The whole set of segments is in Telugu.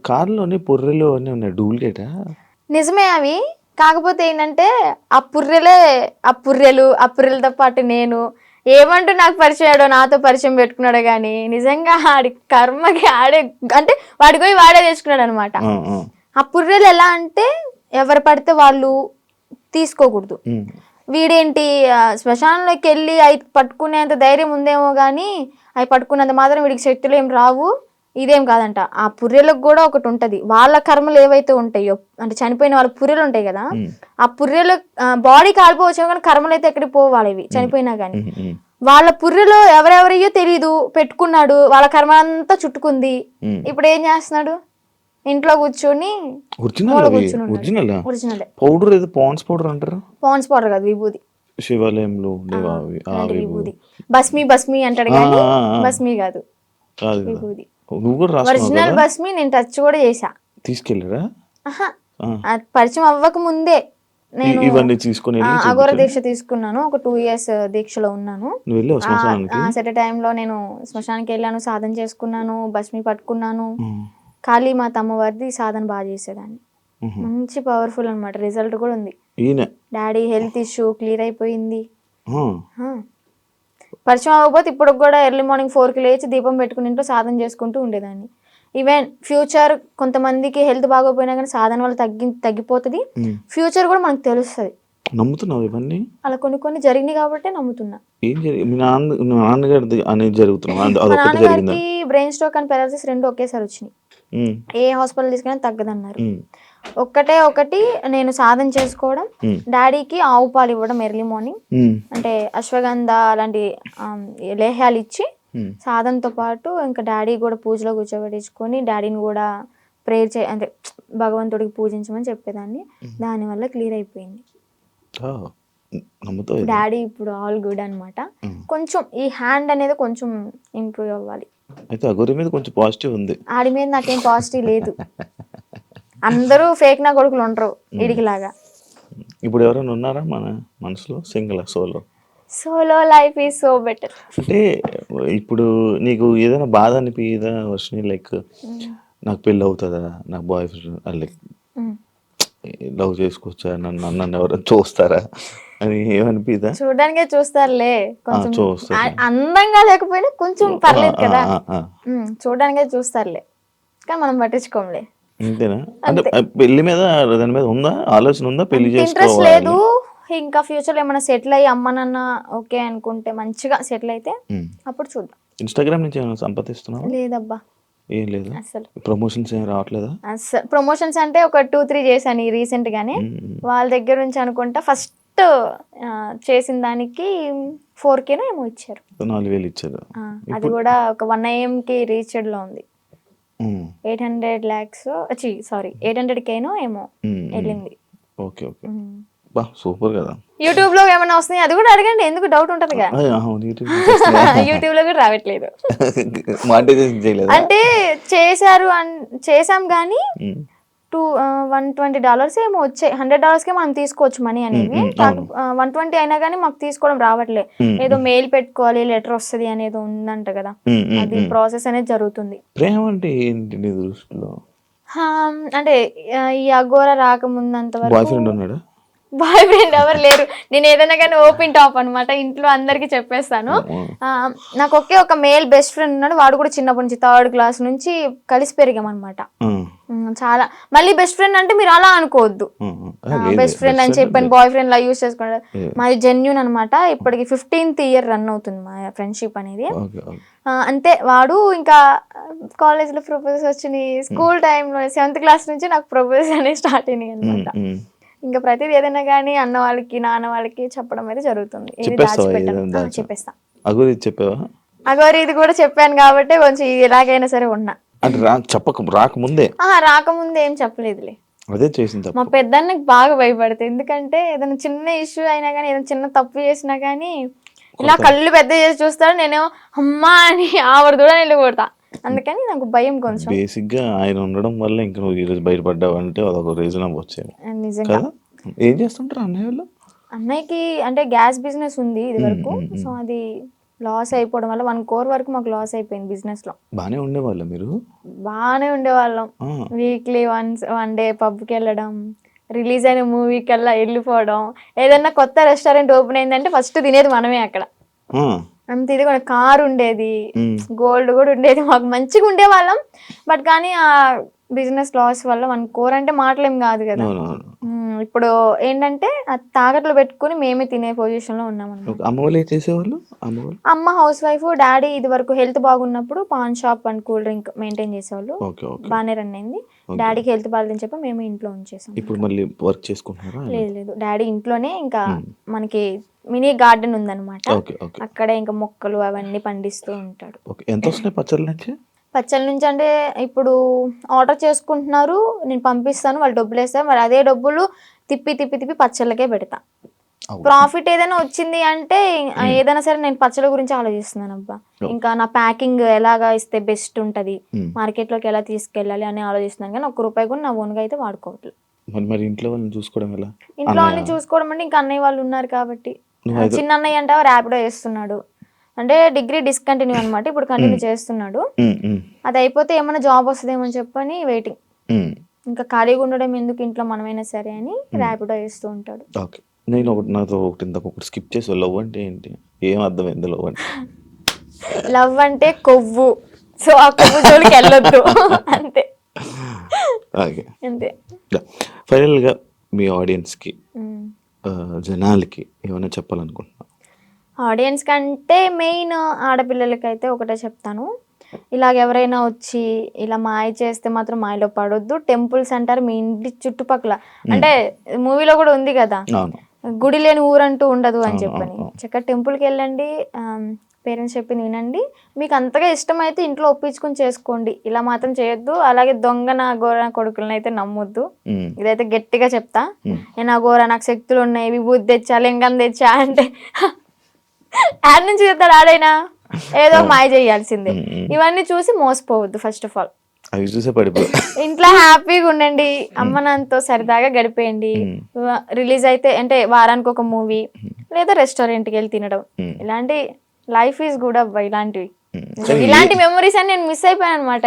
కార్‌లోని పుర్రెలు అన్నీ ఉన్నాయి. డూప్లికేటా? నిజమే అవి. కాకపోతే ఏంటంటే ఆ పుర్రెలతో పాటు నేను ఏమంటూ నాకు పరిచయాడో నాతో పరిచయం పెట్టుకున్నాడో కానీ నిజంగా ఆడి కర్మకి ఆడే అంటే వాడికి పోయి వాడే తెచ్చుకున్నాడు అనమాట. ఆ పుర్రెలు ఎలా అంటే ఎవరు పడితే వాళ్ళు తీసుకోకూడదు. వీడేంటి శ్మశానంలోకి వెళ్ళి అవి పట్టుకునేంత ధైర్యం ఉందేమో కానీ అవి పట్టుకున్నంత మాత్రం వీడికి శక్తులు ఏం రావు. ఇదేం కాదంట. ఆ పుర్రెలకు కూడా ఒకటి ఉంటది. వాళ్ళ కర్మలు ఏవైతే ఉంటాయో అంటే చనిపోయిన వాళ్ళ పుర్రెలు ఉంటాయి కదా, ఆ పుర్రెలు బాడీ కాలిపోవచ్చు కానీ కర్మలు అయితే ఎక్కడికి పోవాలి ఇవి చనిపోయినా గానీ. వాళ్ళ పుర్రెలో ఎవరెవరయ్యో తెలీదు పెట్టుకున్నాడు, వాళ్ళ కర్మ అంతా చుట్టుకుంది. ఇప్పుడు ఏం చేస్తున్నాడు? ఇంట్లో కూర్చొని ఒరిజినల్ పౌడర్ ఏదో పాండ్స్ పౌడర్ అంటారు. పాండ్స్ పౌడర్ కాదు, విభూది. శివాలయంలో విభూది బస్మి అంటాడు కానీ బస్మి కాదు, విభూది. ఒరిజినల్ బస్మి నేను టచ్ కూడా చేసా. తీసుకెళ్ళరా? పరిచయం అవ్వక ముందే నేను ఇవన్నీ తీసుకుని అఘోర దీక్ష తీసుకున్నాను. ఒక 2 years దీక్షలో ఉన్నాను. సెట్ టైంలో నేను శ్మశానానికి వెళ్ళాను, సాధన చేసుకున్నాను, బస్మి పట్టుకున్నాను. కాళీమాత అమ్మవారిది సాధన బాగా చేసేదాన్ని. మంచి పవర్ఫుల్ అనమాట. రిజల్ట్ కూడా ఉంది. డాడీ హెల్త్ ఇష్యూ క్లియర్ అయిపోయింది. పరిచయం అవ్వకపోతే ఇప్పుడు కూడా ఎర్లీ మార్నింగ్ 4కి లేచి దీపం పెట్టుకుని ఇంట్లో సాధన చేసుకుంటూ ఉండేదాన్ని. ఈవెన్ ఫ్యూచర్ కొంతమందికి హెల్త్ బాగోపోయినా కానీ సాధన వల్ల తగ్గిపోతుంది. ఫ్యూచర్ కూడా మనకు తెలుస్తుంది. నమ్ముతున్నావు ఇవన్నీ? అలా కొన్ని జరిగినాయి కాబట్టి నమ్ముతున్నా. మా నాన్నగారికి బ్రెయిన్ స్ట్రోక్ అండ్ పారాలసిస్ 2 ఒకేసారి వచ్చినాయి. ఏ హాస్పిటల్ తీసుకున్నా తగ్గదన్నారు. ఒకటి నేను సాధన చేసుకోవడం, డాడీకి ఆవు పాలు ఇవ్వడం ఎర్లీ మార్నింగ్, అంటే అశ్వగంధ అలాంటి లేహ్యాలు ఇచ్చి సాధనతో పాటు ఇంకా డాడీ కూడా పూజలో కూర్చోబెట్టించుకొని డాడీని కూడా ప్రేయర్ అంటే భగవంతుడికి పూజించమని చెప్పేదాన్ని. దానివల్ల క్లియర్ అయిపోయింది. డాడీ ఇప్పుడు ఆల్ గుడ్ అనమాట. కొంచెం ఈ హ్యాండ్ అనేది కొంచెం ఇంప్రూవ్ అవ్వాలి. ఆడి మీద నాకేం పాజిటివ్ లేదు. అందరూ ఫేక్ నా కొడుకులు ఉండరు ఇడికిలాగా. ఇప్పుడు ఎవరైనా ఉన్నారా మన మనసులో? Single solo life is so better. అంటే ఇప్పుడు నీకు ఏదైనా బాధ అనిపించదా వర్షిని? లైక్ నాకు పెళ్ళి అవుతుందా, నాకు బాయ్ ఫ్రెండ్ లైక్ లవ్ చేసుకోవచ్చా, నన్ను ఎవరైనా చూస్తారా అని ఏమనిపిదా? చూడడానికే చూస్తారులే, కొంచెం అందంగా లేకపోయినా కొంచెం పర్లేదు కదా, చూడడానికే చూస్తారులే కానీ మనం పట్టించుకోంలే. అంతేనా? అంటే పెళ్లి మీద దాని మీద ఉందా ఆలోచన? ఉందా పెళ్లి ఇంట్రెస్ట్ లేదు. ఇంకా ఫ్యూచర్ లో ఏమైనా సెటిల్ అయ్యి అమ్మ నాన్న ఓకే అనుకుంటే మంచిగా సెటిల్ అయితే అప్పుడు చూద్దాం. ఇన్స్టాగ్రామ్ నుంచి ఏమైనా సంపాదిస్తున్నావా? లేదబ్బా, ఏం లేదు. అసలు ప్రమోషన్స్ ఏం రావట్లేదా? అసలు ప్రమోషన్స్ అంటే ఒక 2-3 చేశాను రీసెంట్ గానే. వాళ్ళ దగ్గర నుంచి అనుకుంటా ఫస్ట్ చేసిన దానికి 4K ఏమో ఇచ్చారు. 4,000 ఇచ్చారు. అది కూడా ఒక 1 AM-కి రీచ్డ్ లో ఉంది. 800 lakhs 800K ఏమో వెళ్ళింది. ఓకే ఓకే, సూపర్ కదా. యూట్యూబ్ లో ఏమైనా వస్తున్నాయి అది కూడా అడగండి, ఎందుకు డౌట్ ఉంటది కదా. యూట్యూబ్ లో కూడా రావట్లేదు. అంటే చేసాం కానీ $120 ఏమో వచ్చాయి. $100కే మనం తీసుకోవచ్చు మనీ అనేవి. 120 అయినా కానీ మాకు తీసుకోవడం రావట్లే. ఏదో మెయిల్ పెట్టుకోవాలి, లెటర్ వస్తుంది అనేది ఉందంట కదా, అది ప్రాసెస్ అనేది జరుగుతుంది. ప్రేమ అంటే ఏంటి నీ దృష్టిలో? అంటే ఈ అఘోర రాకముందంత వరకు బాయ్ ఫ్రెండ్ ఎవరు లేరు. నేను ఏదైనా కానీ ఓపెన్ టాప్ అనమాట, ఇంట్లో అందరికి చెప్పేస్తాను. నాకు ఒకే ఒక మేల్ బెస్ట్ ఫ్రెండ్ ఉన్నాడు. వాడు కూడా చిన్నప్పటి నుంచి 3rd class నుంచి కలిసి పెరిగామన్నమాట. చాలా మళ్ళీ బెస్ట్ ఫ్రెండ్ అంటే మీరు అలా అనుకోవద్దు, బెస్ట్ ఫ్రెండ్ అని చెప్పాను బాయ్ ఫ్రెండ్ లా యూజ్ చేసుకున్నాడు. మాది జెన్యూన్ అనమాట. ఇప్పటికి 15th year రన్ అవుతుంది మా ఫ్రెండ్షిప్ అనేది. అంతే. వాడు ఇంకా కాలేజ్ లో ప్రపోజ్ వచ్చినాయి, స్కూల్ టైంలో 7th class నుంచి నాకు ప్రపోజ్ అనేది స్టార్ట్ అయినాయి అనమాట. ఇంకా ప్రతిదీ ఏదైనా కానీ అన్న వాళ్ళకి నాన్న వాళ్ళకి చెప్పడం అయితే జరుగుతుంది. చెప్పేస్తా. అగోరి ఇది కూడా చెప్పాను కాబట్టి కొంచెం ఎలాగైనా సరే ఉన్నా. రాకముందే ఏం చెప్పలేదులే. మా పెద్దన్నకి బాగా భయపడతాయి. ఎందుకంటే ఏదైనా చిన్న ఇష్యూ అయినా కానీ, ఏదైనా చిన్న తప్పు చేసినా కానీ ఇలా కళ్ళు పెద్ద చేసి చూస్తాడు. నేనేమో అమ్మా అని ఆవిడ కూడా నిల్లు కొడతా. అందుకని నాకు భయం కొంచెం. బేసిక్ గా ఆయన ఉండడం వల్ల ఇంకా నువ్వు ఈరోజు బయటపడ్డావు అంటే అదొక రీజన్ వచ్చేది. నిజంగా. ఏం చేస్తుంటారు అన్నయ్య వాళ్ళు? అన్నయ్యకి అంటే గ్యాస్ బిజినెస్ ఉంది ఇది వరకు. సో అది లాస్ అయిపోవడం వల్ల 1 crore వరకు మాకు లాస్ అయిపోయింది బిజినెస్లో. బాగానే ఉండేవాళ్ళ మీరు? బాగానే ఉండేవాళ్ళం. ఆ, వీక్లీ వన్ డే పబ్కి వెళ్ళడం, రిలీజ్ అయిన మూవీకల్లా వెళ్ళిపోవడం, ఏదన్నా కొత్త రెస్టారెంట్ ఓపెన్ అయిందంటే ఫస్ట్ తినేది మనమే అక్కడ. ఆ, అంత ఇది కూడా కార్ ఉండేది, ఉమ్, గోల్డ్ కూడా ఉండేది, మాకు మంచిగా ఉండేవాళ్ళం. బట్ కానీ ఆ బిజినెస్ లాస్ వల్ల 1 crore అంటే మాటలేం కాదు కదా. అవునవును. ఇప్పుడు ఏంటంటే అది తాకట్లు పెట్టుకుని మేమే తినే పొజిషన్లో ఉన్నామన్నమాట. అమ్మ వాళ్ళు ఏం చేసేవాళ్ళు? అమ్మ వాళ్ళు? అమ్మ హౌస్ వైఫ్, డాడీ ఇది వరకు హెల్త్ బాగున్నప్పుడు paan shop and cool drink maintain చేసేవాళ్ళు. Okay okay. బాగానే రన్ అయింది. Okay. డాడీకి హెల్త్ బాగాలేదని చెప్పి మేము ఇంట్లో ఉంచేసాం. ఇప్పుడు మళ్ళీ వర్క్ చేసుకుంటున్నారా? లేదు లేదు, డాడీ ఇంట్లోనే ఇంకా మనకి మినీ గార్డెన్ ఉందన్నమాట. ఓకే ఓకే అక్కడే ఇంకా మొక్కలు అవన్నీ పండిస్తూ ఉంటాడు. ఓకే. ఎంత వస్తున్నాయి పచ్చళ్ళ నుంచి? పచ్చళ్ళ నుంచి అంటే ఇప్పుడు ఆర్డర్ చేసుకుంటున్నారు, నేను పంపిస్తాను, వాళ్ళు డబ్బులు వేస్తారు, మరి అదే డబ్బులు తిప్పి తిప్పి తిప్పి పచ్చళ్ళకే పెడతా. ప్రాఫిట్ ఏదైనా వచ్చింది అంటే ఏదైనా సరే నేను పచ్చళ్ళ గురించి ఆలోచిస్తున్నాను అబ్బా. ఇంకా నా ప్యాకింగ్ ఎలాగా ఇస్తే బెస్ట్ ఉంటుంది, మార్కెట్లోకి ఎలా తీసుకెళ్ళాలి అని ఆలోచిస్తున్నాను. కానీ 1 రూపాయి కూడా నా ఓన్గా అయితే వాడుకోవట్లేదు. మరి ఇంట్లో వాళ్ళని చూసుకోవడం ఎలా? ఇంట్లో వాళ్ళని చూసుకోవడం అంటే ఇంకా అన్నయ్య వాళ్ళు ఉన్నారు కాబట్టి. చిన్న అన్నయ్య అంటే ర్యాపిడో చేస్తున్నాడు, అంటే డిగ్రీ డిస్కంటిన్యూ అనమాట, ఇప్పుడు కంటిన్యూ చేస్తున్నాడు. అది అయిపోతే ఏమైనా జాబ్ వస్తుందేమో అని చెప్పని వెయిటింగ్. ఇంకా ఖాళీగా ఉండడం ఎందుకు ఇంట్లో మనమైనా సరే అని ర్యాపిడో చేస్తూ ఉంటాడు. ఓకే. నేను నాతో ఒకటి స్కిప్ చేసి, లవ్ అంటే ఏంటి? ఏం అర్థమైంది లవ్ అంటే? లవ్ అంటే కొవ్వు, సో ఆ కొవ్వు జోలికి వెళ్ళొద్దు అంతే. ఓకే. అంతే. ఫైనల్గా మీ ఆడియన్స్కి, జనాలకి ఏమైనా చెప్పాలనుకుంటున్నా? ఆడియన్స్ కంటే మెయిన్ ఆడపిల్లలకైతే ఒకటే చెప్తాను, ఇలాగ ఎవరైనా వచ్చి ఇలా మాయ చేస్తే మాత్రం మాయలో పడొద్దు. టెంపుల్స్ అంటారు మీ ఇంటి చుట్టుపక్కల, అంటే మూవీలో కూడా ఉంది కదా, గుడి లేని ఊరంటూ ఉండదు అని చెప్పని. చక్కగా టెంపుల్కి వెళ్ళండి, పేరెంట్స్ చెప్పింది వినండి, మీకు అంతగా ఇష్టమైతే ఇంట్లో ఒప్పించుకుని చేసుకోండి, ఇలా మాత్రం చేయొద్దు. అలాగే దొంగ నా గోర కొడుకులను అయితే నమ్మొద్దు, ఇదైతే గట్టిగా చెప్తా. నేను ఆ గోర నాకు శక్తులు ఉన్నాయి, విభూతి తెచ్చా, లింగం తెచ్చా అంటే యాడ్ నుంచి చెప్తాడు ఆడైనా, ఏదో మాయ చేయాల్సిందే. ఇవన్నీ చూసి మోసపోవద్దు. ఫస్ట్ ఆఫ్ ఆల్ అవి చూసే పడిపో, ఇంట్లో హ్యాపీగా ఉండండి, అమ్మ నాన్నతో సరదాగా గడిపేయండి. రిలీజ్ అయితే అంటే వారానికి ఒక మూవీ లేదా రెస్టారెంట్కి వెళ్ళి తినడం, ఇలాంటి లైఫ్ ఈజ్ గుడ్ అబ్బా. ఇలాంటి మెమరీస్ అని నేను మిస్ అయిపోయాను అనమాట.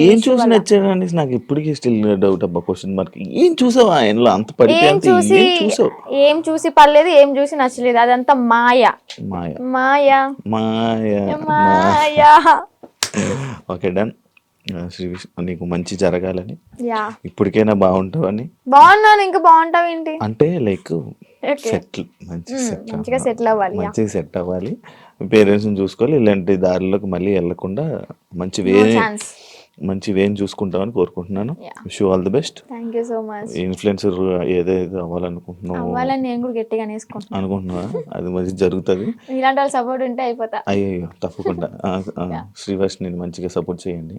ఏం చూసి నచ్చాడని నాకు ఇప్పటికీ స్టిల్ డౌట్ అబ్బా, క్వశ్చన్ మార్క్. ఏం చూసావా ఆయనలో అంత పడిపోయి? ఏం చూసి పర్లేదు, ఏం చూసి నచ్చలేదు, అదంతా మాయ మాయ మాయ మాయ మాయ. Okay done. శ్రీ విష్ణు, నీకు మంచి జరగాలని, ఇప్పటికైనా బాగుంటావని. బాగున్నాను, ఇంకా బాగుంటావు ఏంటి అంటే లైక్ సెటిల్, మంచిగా సెటిల్ అవ్వాలి, మంచిగా సెట్ అవ్వాలి, పేరెంట్స్ని చూసుకోవాలి, ఇలాంటి దారిలోకి మళ్ళీ వెళ్ళకుండా మంచి వేని చూసుకుంటామని కోరుకుంటున్నాను. Wish you all the best. Thank you so much. Influencer ఏదైతే అవ్వాలనుకుంటున్నావు, అవ్వాలని నేను కూడా గట్టిగా అనుకుంటున్నా, అది మంచి జరుగుతుంది. ఇలాంటి వాళ్ళు సపోర్ట్ ఉంటే అయిపోతా. అయ్యో తప్పకుండా. శ్రీవాష్ నేను మంచిగా సపోర్ట్ చేయండి.